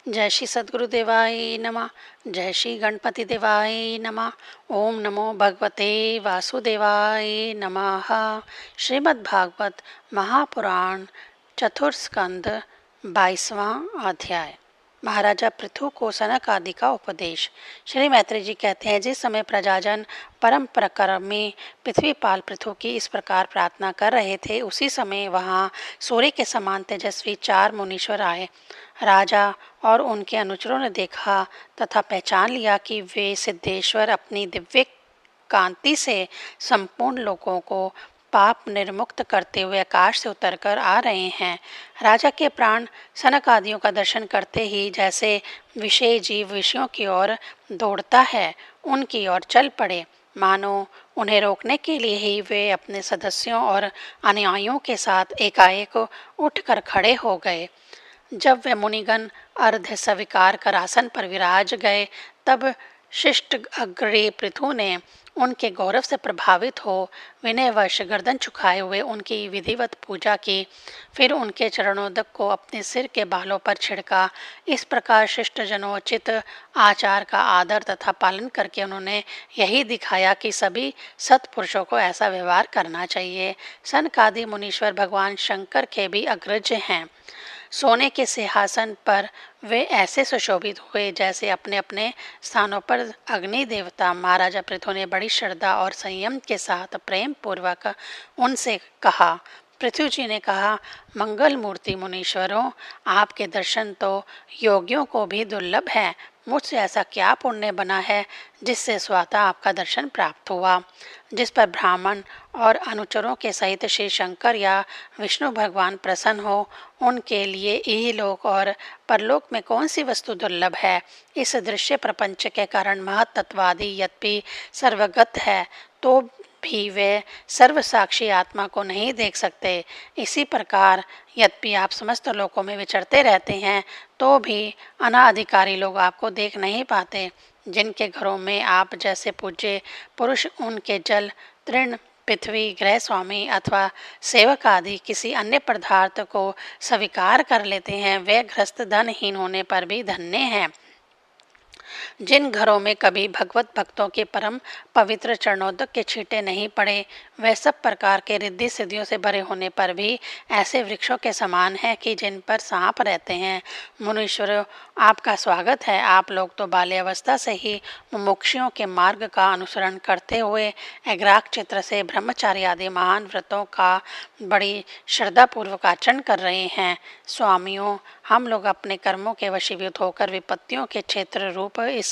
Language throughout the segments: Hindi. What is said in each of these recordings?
जय श्री सद्गुरु देवाय नमः। जय श्री गणपति देवाय नमः। ओम नमो भगवते वासुदेवाय नमः। श्रीमद् भागवत महापुराण चतुर्थ स्कंद 22वां अध्याय। महाराजा पृथु को सनक आदि का उपदेश। श्री मैत्री जी कहते हैं, जिस समय प्रजाजन परम प्रकर्मी पृथ्वीपाल पृथु की इस प्रकार प्रार्थना कर रहे थे, उसी समय वहाँ सूर्य के समान तेजस्वी 4 मुनीश्वर आए। राजा और उनके अनुचरों ने देखा तथा पहचान लिया कि वे सिद्धेश्वर अपनी दिव्य कांति से संपूर्ण लोगों को पाप निर्मुक्त करते हुए आकाश से उतरकर आ रहे हैं। राजा के प्राण सनक आदियों का दर्शन करते ही जैसे विषय जीव विषयों की ओर दौड़ता है, उनकी ओर चल पड़े। मानो उन्हें रोकने के लिए ही वे अपने सदस्यों और अनुयायियों के साथ एकाएक उठकर खड़े हो गए। जब वे मुनिगण अर्ध स्वीकार कर आसन पर विराज गए, तब शिष्ट अग्रणी पृथु ने उनके गौरव से प्रभावित हो विनयवश गर्दन झुकाए हुए उनकी विधिवत पूजा की। फिर उनके चरणोदक को अपने सिर के बालों पर छिड़का। इस प्रकार शिष्ट जनोचित आचार का आदर तथा पालन करके उन्होंने यही दिखाया कि सभी सत्पुरुषों को ऐसा व्यवहार करना चाहिए। सनकादि मुनीश्वर भगवान शंकर के भी अग्रज हैं। सोने के सिंहासन पर वे ऐसे सुशोभित हुए जैसे अपने अपने स्थानों पर अग्नि देवता। महाराजा पृथु ने बड़ी श्रद्धा और संयम के साथ प्रेम पूर्वक उनसे कहा। पृथु जी ने कहा, मंगल मूर्ति मुनीश्वरों, आपके दर्शन तो योगियों को भी दुर्लभ है। मुझसे ऐसा क्या पुण्य बना है जिससे स्वतः आपका दर्शन प्राप्त हुआ। जिस पर ब्राह्मण और अनुचरों के सहित श्री शंकर या विष्णु भगवान प्रसन्न हो, उनके लिए इहलोक और परलोक में कौन सी वस्तु दुर्लभ है। इस दृश्य प्रपंच के कारण महत्त्ववादी यद्यपि सर्वगत है, तो भी वे सर्वसाक्षी आत्मा को नहीं देख सकते। इसी प्रकार यद्यपि आप समस्त लोकों में विचरते रहते हैं, तो भी अनाधिकारी लोग आपको देख नहीं पाते। जिनके घरों में आप जैसे पूज्य पुरुष उनके जल, तृण, पृथ्वी, गृह स्वामी अथवा सेवक आदि किसी अन्य पदार्थ को स्वीकार कर लेते हैं, वे गृहस्थ धनहीन होने पर भी धन्य हैं। जिन घरों में कभी भगवत भक्तों के परम पवित्र चरणोदक के छींटे नहीं पड़े, वह सब प्रकार के रिद्धि सिद्धियों से भरे होने पर भी ऐसे वृक्षों के समान है कि जिन पर सांप रहते हैं। मुनीश्वरों, आपका स्वागत है। आप लोग तो बाल्यावस्था से ही मुमुक्षुओं के मार्ग का अनुसरण करते हुए एग्राक चित्र से ब्रह्मचारी आदि महान व्रतों का बड़ी श्रद्धापूर्वक आचरण कर रहे हैं। स्वामियों, हम लोग अपने कर्मों के वशीभूत होकर विपत्तियों के क्षेत्र रूप इस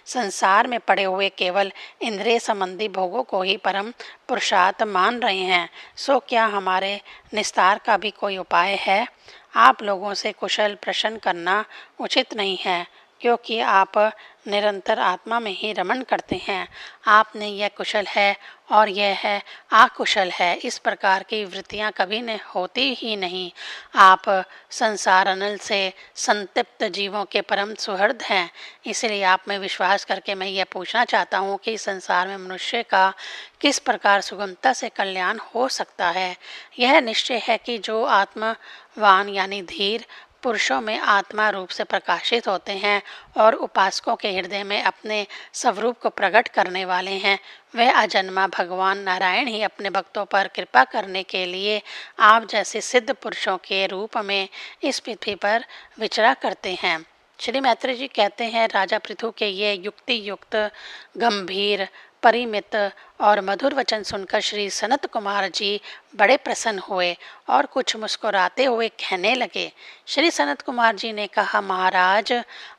संसार में पड़े हुए केवल इंद्रिय संबंधी भोगों को ही परम पुरुषार्थ मान रहे हैं। सो क्या हमारे निस्तार का भी कोई उपाय है? आप लोगों से कुशल प्रश्न करना उचित नहीं है, क्योंकि आप निरंतर आत्मा में ही रमण करते हैं। आपने यह कुशल है और यह है अकुशल है, इस प्रकार की वृत्तियां कभी न होती ही नहीं। आप संसार अनल से संतप्त जीवों के परम सुहृद हैं। इसलिए आप में विश्वास करके मैं यह पूछना चाहता हूँ कि संसार में मनुष्य का किस प्रकार सुगमता से कल्याण हो सकता है। यह निश्चय है कि जो आत्मवान यानी धीर पुरुषों में आत्मा रूप से प्रकाशित होते हैं और उपासकों के हृदय में अपने स्वरूप को प्रकट करने वाले हैं, वह अजन्मा भगवान नारायण ही अपने भक्तों पर कृपा करने के लिए आप जैसे सिद्ध पुरुषों के रूप में इस पृथ्वी पर विचरा करते हैं। श्री मैत्री जी कहते हैं, राजा पृथु के ये युक्ति युक्त गंभीर परिमित और मधुर वचन सुनकर श्री सनत कुमार जी बड़े प्रसन्न हुए और कुछ मुस्कुराते हुए कहने लगे। श्री सनत कुमार जी ने कहा, महाराज,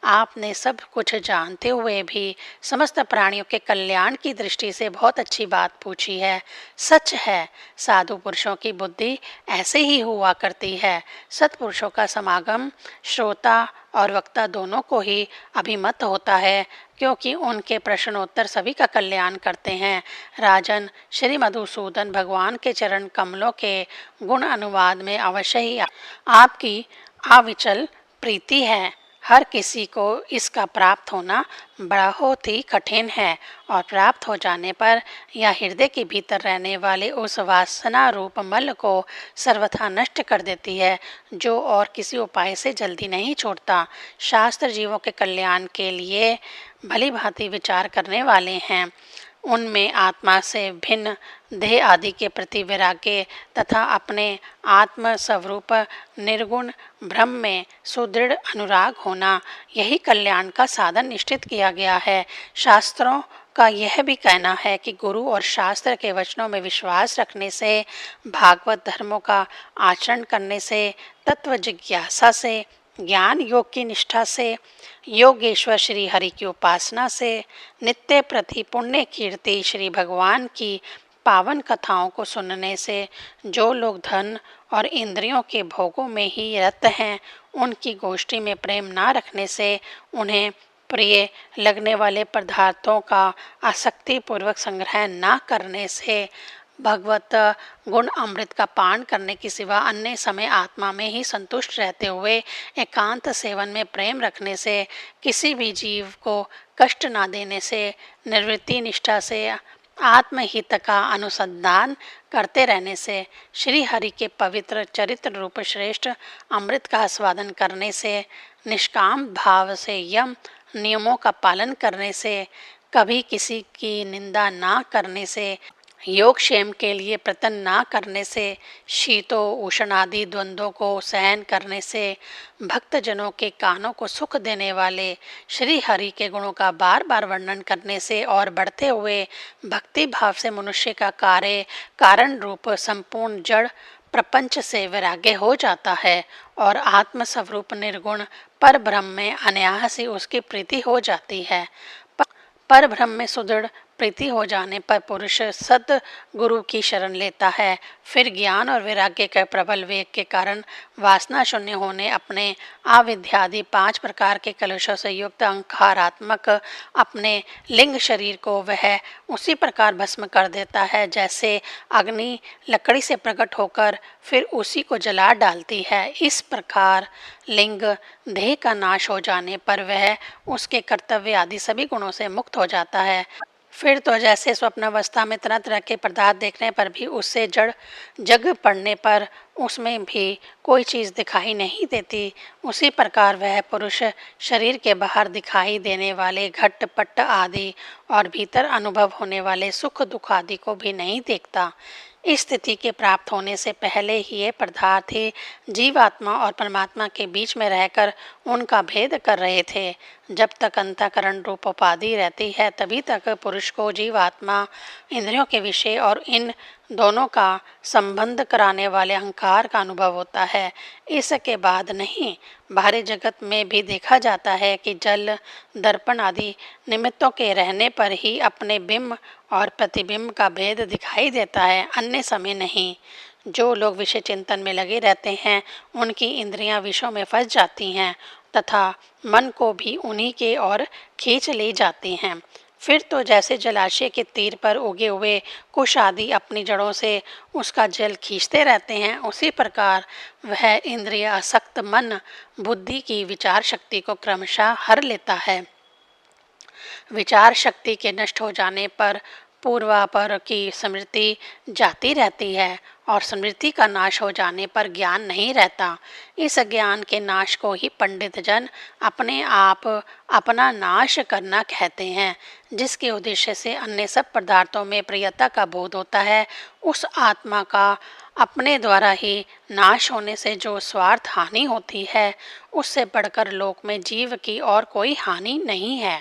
आपने सब कुछ जानते हुए भी समस्त प्राणियों के कल्याण की दृष्टि से बहुत अच्छी बात पूछी है। सच है, साधु पुरुषों की बुद्धि ऐसे ही हुआ करती है। सत्पुरुषों का समागम श्रोता और वक्ता दोनों को ही अभिमत होता है, क्योंकि उनके प्रश्नोत्तर सभी का कल्याण करते हैं। राजन, श्री मधुसूदन भगवान के चरण कमलों के गुण अनुवाद में अवश्य ही आपकी अविचल प्रीति है। हर किसी को इसका प्राप्त होना बहुत ही कठिन है और प्राप्त हो जाने पर यह हृदय के भीतर रहने वाले उस वासना रूप मल को सर्वथा नष्ट कर देती है, जो और किसी उपाय से जल्दी नहीं छूटता। शास्त्र जीवों के कल्याण के लिए भली भांति विचार करने वाले हैं। उनमें आत्मा से भिन्न देह आदि के प्रति वैराग्य तथा अपने आत्म स्वरूप निर्गुण ब्रह्म में सुदृढ़ अनुराग होना, यही कल्याण का साधन निश्चित किया गया है। शास्त्रों का यह भी कहना है कि गुरु और शास्त्र के वचनों में विश्वास रखने से, भागवत धर्मों का आचरण करने से, तत्व जिज्ञासा से, ज्ञान योग की निष्ठा से, योगेश्वर श्री हरि की उपासना से, नित्य प्रति पुण्य कीर्ति श्री भगवान की पावन कथाओं को सुनने से, जो लोग धन और इंद्रियों के भोगों में ही रत हैं, उनकी गोष्ठी में प्रेम ना रखने से, उन्हें प्रिय लगने वाले पदार्थों का आसक्ति पूर्वक संग्रह ना करने से, भगवत गुण अमृत का पान करने के सिवा अन्य समय आत्मा में ही संतुष्ट रहते हुए एकांत सेवन में प्रेम रखने से, किसी भी जीव को कष्ट ना देने से, निर्वृत्ति निष्ठा से, आत्महित का अनुसंधान करते रहने से, श्री हरि के पवित्र चरित्र रूप श्रेष्ठ अमृत का आस्वादन करने से, निष्काम भाव से यम नियमों का पालन करने से, कभी किसी की निंदा ना करने से, योगक्षेम के लिए प्रयत्न ना करने से, शीतो उष्ण आदि द्वंद्वों को सहन करने से, भक्तजनों के कानों को सुख देने वाले श्री हरि के गुणों का बार बार वर्णन करने से और बढ़ते हुए भक्ति भाव से मनुष्य का कार्य कारण रूप संपूर्ण जड़ प्रपंच से वैराग्य हो जाता है और आत्म स्वरूप निर्गुण पर ब्रह्म में अनायास ही उसकी प्रीति हो जाती है। पर ब्रह्म में सुदृढ़ प्रीति हो जाने पर पुरुष सद्गुरु की शरण लेता है। फिर ज्ञान और वैराग्य के प्रबल वेग के कारण वासना शून्य होने अपने अविद्यादि 5 प्रकार के कलुषों से युक्त अहंकारात्मक अपने लिंग शरीर को वह उसी प्रकार भस्म कर देता है जैसे अग्नि लकड़ी से प्रकट होकर फिर उसी को जला डालती है। इस प्रकार लिंग देह का नाश हो जाने पर वह उसके कर्तव्य आदि सभी गुणों से मुक्त हो जाता है। फिर तो जैसे स्वप्नावस्था में तरह तरह के पदार्थ देखने पर भी उससे जड़ जग पड़ने पर उसमें भी कोई चीज़ दिखाई नहीं देती, उसी प्रकार वह पुरुष शरीर के बाहर दिखाई देने वाले घट पट आदि और भीतर अनुभव होने वाले सुख दुख आदि को भी नहीं देखता। इस स्थिति के प्राप्त होने से पहले ही ये पदार्थ ही जीवात्मा और परमात्मा के बीच में रहकर उनका भेद कर रहे थे। जब तक अंतःकरण रूप उपाधि रहती है तभी तक पुरुष को जीवात्मा, इंद्रियों के विषय और इन दोनों का संबंध कराने वाले अहंकार का अनुभव होता है। इसके बाद नहीं, बाहरी जगत में भी देखा जाता है कि जल दर्पण आदि निमित्तों के रहने पर ही अपने बिंब और प्रतिबिंब का भेद दिखाई देता है, अन्य समय नहीं। जो लोग विषय चिंतन में लगे रहते हैं उनकी इंद्रियां विषयों में फंस जाती हैं तथा मन को भी उन्हीं के ओर खींच ले जाती हैं। फिर तो जैसे जलाशय के तीर पर उगे हुए कुश आदि अपनी जड़ों से उसका जल खींचते रहते हैं, उसी प्रकार वह इंद्रिय आसक्त मन बुद्धि की विचार शक्ति को क्रमशः हर लेता है। विचार शक्ति के नष्ट हो जाने पर पूर्वापर की स्मृति जाती रहती है और स्मृति का नाश हो जाने पर ज्ञान नहीं रहता। इस ज्ञान के नाश को ही पंडित जन अपने आप अपना नाश करना कहते हैं। जिसके उद्देश्य से अन्य सब पदार्थों में प्रियता का बोध होता है, उस आत्मा का अपने द्वारा ही नाश होने से जो स्वार्थ हानि होती है, उससे बढ़कर लोक में जीव की और कोई हानि नहीं है।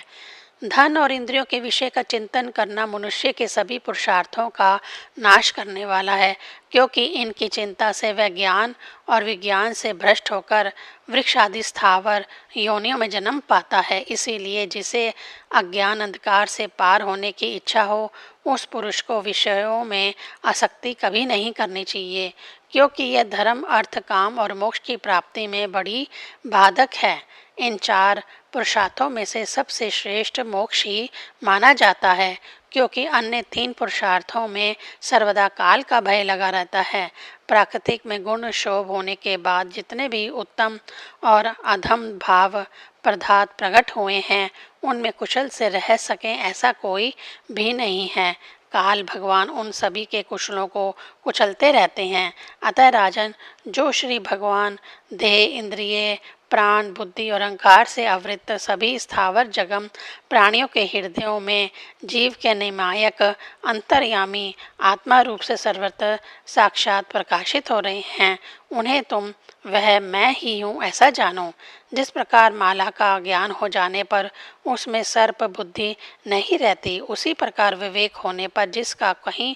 धन और इंद्रियों के विषय का चिंतन करना मनुष्य के सभी पुरुषार्थों का नाश करने वाला है, क्योंकि इनकी चिंता से वह ज्ञान और विज्ञान से भ्रष्ट होकर वृक्ष आदि स्थावर योनियों में जन्म पाता है। इसीलिए जिसे अज्ञान अंधकार से पार होने की इच्छा हो, उस पुरुष को विषयों में आसक्ति कभी नहीं करनी चाहिए, क्योंकि यह धर्म, अर्थ, काम और मोक्ष की प्राप्ति में बड़ी बाधक है। इन 4 पुरुषार्थों में से सबसे श्रेष्ठ मोक्ष ही माना जाता है, क्योंकि अन्य 3 पुरुषार्थों में सर्वदा काल का भय लगा रहता है। प्राकृतिक में गुण शोभ होने के बाद जितने भी उत्तम और अधम भाव पदार्थ प्रकट हुए हैं उनमें कुशल से रह सकें ऐसा कोई भी नहीं है। काल भगवान उन सभी के कुशलों को कुचलते रहते हैं। अतः राजन, जो श्री भगवान देह, इंद्रिय, प्राण, बुद्धि और अहंकार से आवृत सभी स्थावर जगम प्राणियों के हृदयों में जीव के निमायक अंतर्यामी आत्मा रूप से सर्वत्र साक्षात प्रकाशित हो रहे हैं, उन्हें तुम वह मैं ही हूँ ऐसा जानो। जिस प्रकार माला का ज्ञान हो जाने पर उसमें सर्प बुद्धि नहीं रहती, उसी प्रकार विवेक होने पर जिसका कहीं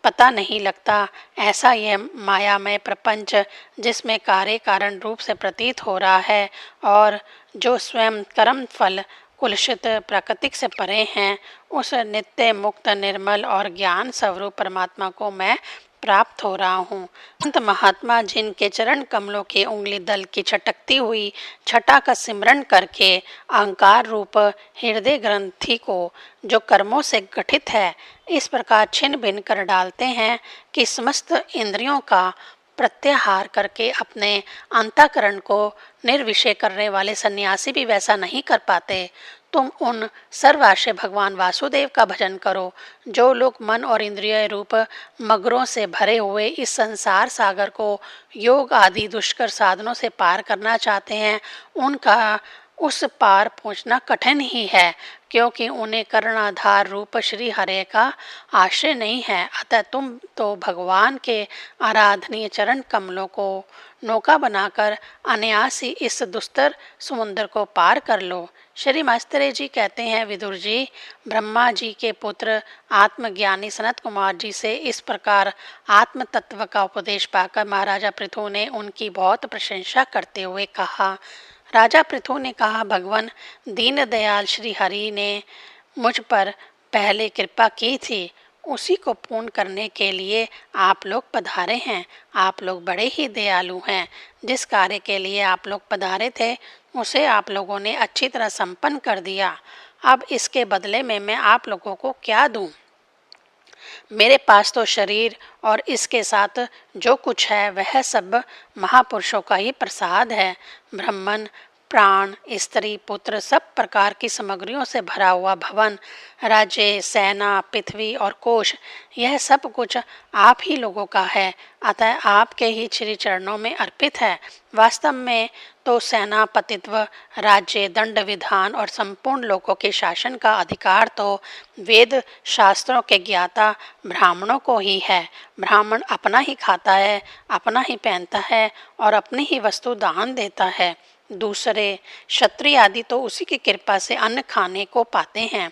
पता नहीं लगता, ऐसा यह मायामय प्रपंच जिसमें कार्य कारण रूप से प्रतीत हो रहा है और जो स्वयं कर्म फल कुलषित प्राकृतिक से परे हैं, उस नित्य मुक्त निर्मल और ज्ञान स्वरूप परमात्मा को मैं प्राप्त हो रहा हूँ। संत महात्मा जिनके चरण कमलों के उंगली दल की छटकती हुई छटा का सिमरण करके अहंकार रूप हृदय ग्रंथि को जो कर्मों से गठित है इस प्रकार छिन्न भिन्न कर डालते हैं कि समस्त इंद्रियों का प्रत्याहार करके अपने अंतःकरण को निर्विषय करने वाले सन्यासी भी वैसा नहीं कर पाते। तुम उन सर्वाश्रय भगवान वासुदेव का भजन करो। जो लोग मन और इंद्रिय रूप मगरों से भरे हुए इस संसार सागर को योग आदि दुष्कर साधनों से पार करना चाहते हैं, उनका उस पार पहुंचना कठिन ही है, क्योंकि उन्हें कर्णाधार रूप श्री हरे का आश्रय नहीं है। अतः तुम तो भगवान के आराधनीय चरण कमलों को नौका बनाकर अनायास ही इस दुस्तर समुद्र को पार कर लो। श्री मास्टर जी कहते हैं, विदुर जी, ब्रह्मा जी के पुत्र आत्मज्ञानी सनत कुमार जी से इस प्रकार आत्म तत्व का उपदेश पाकर महाराजा पृथु ने उनकी बहुत प्रशंसा करते हुए कहा। राजा पृथु ने कहा, भगवान दीन दयाल श्री हरि ने मुझ पर पहले कृपा की थी, उसी को पूर्ण करने के लिए आप लोग पधारे हैं। आप लोग बड़े ही दयालु हैं। जिस कार्य के लिए आप लोग पधारे थे उसे आप लोगों ने अच्छी तरह संपन्न कर दिया। अब इसके बदले में मैं आप लोगों को क्या दूं? मेरे पास तो शरीर और इसके साथ जो कुछ है वह सब महापुरुषों का ही प्रसाद है। ब्राह्मण, प्राण, स्त्री, पुत्र, सब प्रकार की सामग्रियों से भरा हुआ भवन, राज्य, सेना, पृथ्वी और कोश, यह सब कुछ आप ही लोगों का है। अतः आपके ही श्री चरणों में अर्पित है। वास्तव में तो सेनापतित्व, राज्य, दंड विधान और संपूर्ण लोगों के शासन का अधिकार तो वेद शास्त्रों के ज्ञाता ब्राह्मणों को ही है। ब्राह्मण अपना ही खाता है, अपना ही पहनता है और अपनी ही वस्तु दान देता है। दूसरे क्षत्रिय आदि तो उसी की कृपा से अन्न खाने को पाते हैं।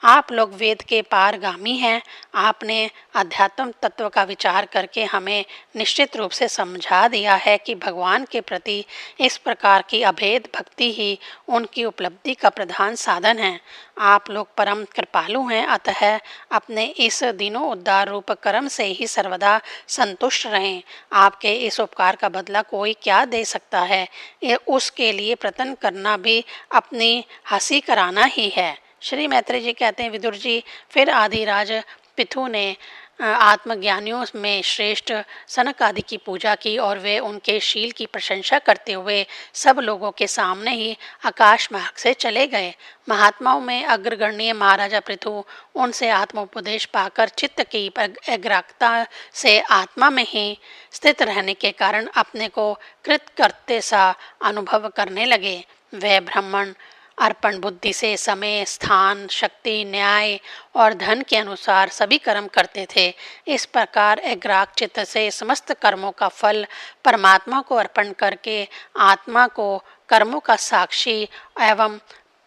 आप लोग वेद के पारगामी हैं। आपने अध्यात्म तत्व का विचार करके हमें निश्चित रूप से समझा दिया है कि भगवान के प्रति इस प्रकार की अभेद भक्ति ही उनकी उपलब्धि का प्रधान साधन है। आप लोग परम कृपालु हैं, अतः अपने इस दिनों उद्धार रूप कर्म से ही सर्वदा संतुष्ट रहें। आपके इस उपकार का बदला कोई क्या दे सकता है? ये उसके लिए प्रयत्न करना भी अपनी हंसी कराना ही है। श्री मैत्रेय जी कहते हैं, विदुर जी, फिर आदिराज पृथु ने आत्मज्ञानियों में श्रेष्ठ सनक आदि की पूजा की और वे उनके शील की प्रशंसा करते हुए सब लोगों के सामने ही आकाश मार्ग से चले गए। महात्माओं में अग्रगण्य महाराजा पृथु उनसे आत्मोपदेश पाकर चित्त की एकाग्रता से आत्मा में ही स्थित रहने के कारण अपने को कृतकृत्य सा अनुभव करने लगे। वह ब्राह्मण अर्पण बुद्धि से समय, स्थान, शक्ति, न्याय और धन के अनुसार सभी कर्म करते थे। इस प्रकार एकाग्र चित्त से समस्त कर्मों का फल परमात्मा को अर्पण करके आत्मा को कर्मों का साक्षी एवं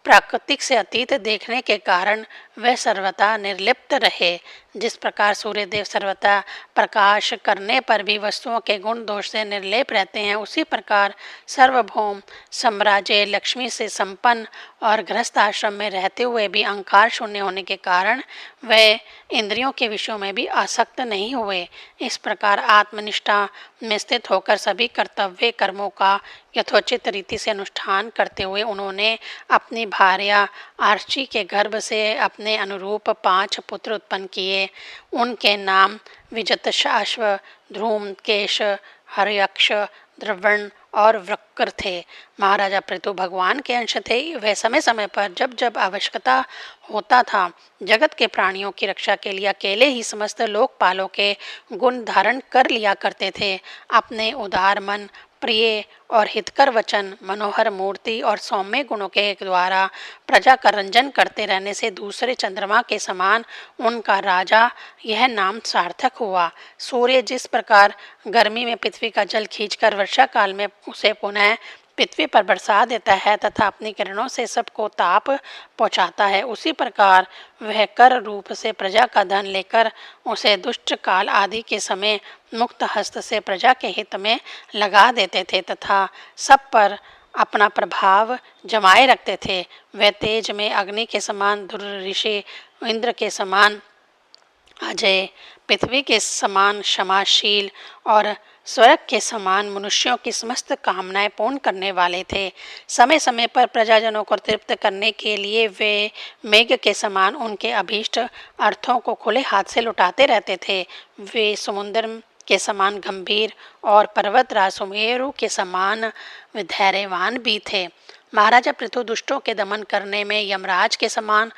प्राकृतिक से अतीत देखने के कारण वह सर्वथा निर्लिप्त रहे। जिस प्रकार सूर्यदेव सर्वथा प्रकाश करने पर भी वस्तुओं के गुण दोष से निर्लेप रहते हैं, उसी प्रकार सार्वभौम साम्राज्य लक्ष्मी से संपन्न और गृहस्थ आश्रम में रहते हुए भी अहंकार शून्य होने के कारण वह इंद्रियों के विषयों में भी आसक्त नहीं हुए। इस प्रकार आत्मनिष्ठा में स्थित होकर सभी कर्तव्य कर्मों का यथोचित रीति से अनुष्ठान करते हुए उन्होंने अपनी भार्या आर्ची के गर्भ से अपने अनुरूप 5 पुत्र उत्पन्न किए। उनके नाम विजतशाश्व, ध्रूमकेश, हर्यक्ष, द्रवण और वृक्र थे। महाराजा पृथु भगवान के अंश थे। वह समय समय पर जब जब आवश्यकता होता था जगत के प्राणियों की रक्षा के लिए अकेले ही समस्त लोकपालों के गुण धारण कर लिया करते थे। अपने उदार मन, प्रिय और हितकर वचन, मनोहर मूर्ति और सौम्य गुणों के द्वारा प्रजा का रंजन करते रहने से दूसरे चंद्रमा के समान उनका राजा यह नाम सार्थक हुआ। सूर्य जिस प्रकार गर्मी में पृथ्वी का जल खींचकर वर्षा काल में उसे पुनः पृथ्वी पर बरसा देता है तथा अपनी किरणों से सबको ताप पहुंचाता है, उसी प्रकार वह कर रूप से प्रजा का धन लेकर उसे दुष्ट काल आदि के समय मुक्त हस्त से प्रजा के हित में लगा देते थे तथा सब पर अपना प्रभाव जमाए रखते थे। वह तेज में अग्नि के समान, ध्रुव ऋषि इंद्र के समान अजय, पृथ्वी के समान क्षमाशील और स्वर्ग के समान मनुष्यों की समस्त कामनाएं पूर्ण करने वाले थे। समय समय पर प्रजाजनों को तृप्त करने के लिए वे मेघ के समान उनके अभीष्ट अर्थों को खुले हाथ से लुटाते रहते थे। वे समुद्र के समान गंभीर और पर्वतराज सुमेरु के समान धैर्यवान भी थे। महाराजा पृथु दुष्टों के दमन करने में यमराज के समान,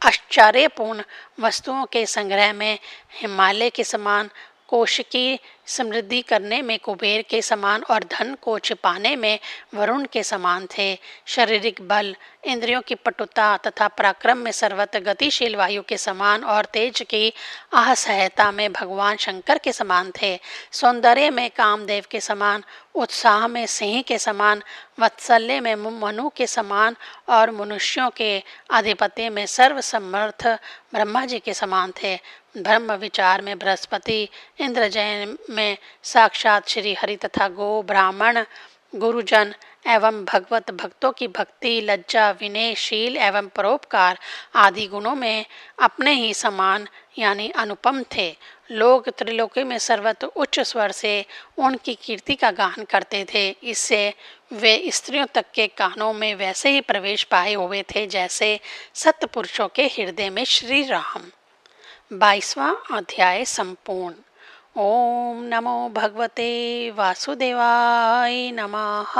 आश्चर्यपूर्ण वस्तुओं के संग्रह में हिमालय के समान, कोश की समृद्धि करने में कुबेर के समान और धन को छिपाने में वरुण के समान थे। शारीरिक बल, इंद्रियों की पटुता तथा पराक्रम में सर्वत्र गतिशील वायु के समान और तेज की असहायता में भगवान शंकर के समान थे। सौंदर्य में कामदेव के समान, उत्साह में सिंह के समान, वात्सल्य में मनु के समान और मनुष्यों के आधिपत्य में सर्वसमर्थ ब्रह्मा जी के समान थे। ब्रह्म विचार में बृहस्पति, इंद्रजय में साक्षात श्री हरि तथा गो ब्राह्मण, गुरुजन एवं भगवत भक्तों की भक्ति, लज्जा, विनय, शील एवं परोपकार आदि गुणों में अपने ही समान यानी अनुपम थे। लोग त्रिलोकी में सर्वत्र उच्च स्वर से उनकी कीर्ति का गान करते थे। इससे वे स्त्रियों तक के कानों में वैसे ही प्रवेश पाए हुए थे जैसे सत्पुरुषों के हृदय में श्री राम। 22वां अध्याय संपूर्ण। ओम नमो भगवते वासुदेवाय नमः।